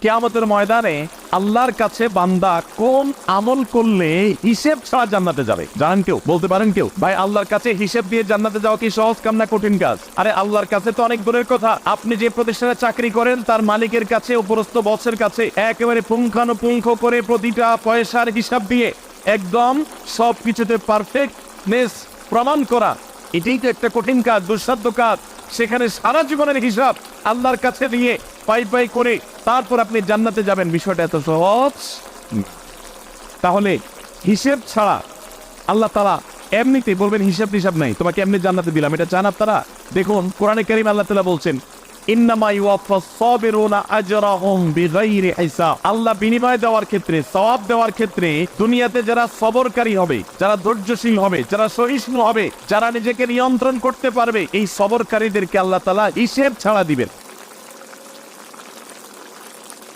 কিয়ামতের ময়দানে আল্লাহর কাছে বান্দা কোন আমল করলে হিসেব ছাড়া জান্নাতে যাবে? জানেন কেউ? বলতে পারেন কেউ? ভাই, আল্লাহর কাছে হিসেব দিয়ে জান্নাতে যাওয়া কি সহজ কাম না কঠিন কাজ? আরে আল্লাহর কাছে তো অনেক দূরের কথা। আপনি যে প্রতিষ্ঠানে চাকরি করেন তার মালিকের কাছে, উপরস্থ বসের কাছে একেবারে পুঙ্খানুপুঙ্খ করে প্রতিটা পয়সার হিসাব দিয়ে একদম সবকিছুতে পারফেক্টনেস প্রমাণ করা, এটাই তো একটা কঠিন কাজ, দুঃসাধ্য কাজ। সেখানে সারা জীবনের হিসাব আল্লাহর কাছে দিয়ে পাই পাই করে তারপর আপনি জান্নাতে যাবেন, বিষয়টা এত সহজ। তাহলে হিসেব ছাড়া আল্লাহ তাআলা এমনিতেই বলবেন হিসাব টিসাব নাই, তোমাকে এমনি জান্নাতে দিলাম, এটা চান আপনারা? দেখুন কোরআনে কারীম আল্লাহ তাআলা বলছেন, ইন্নামা ইউওয়াফাস সাবিরুনা আজরাহুম বিগাইরি হিসাব। আল্লাহ বিনিময় দেওয়ার ক্ষেত্রে, সওয়াব দেওয়ার ক্ষেত্রে দুনিয়াতে যারা সবরকারী হবে, যারা ধৈর্যশীল হবে, যারা সহিষ্ণু হবে, যারা নিজেকে নিয়ন্ত্রণ করতে পারবে, এই সবরকারীদেরকে আল্লাহ তাআলা হিসেব ছাড়া দিবেন।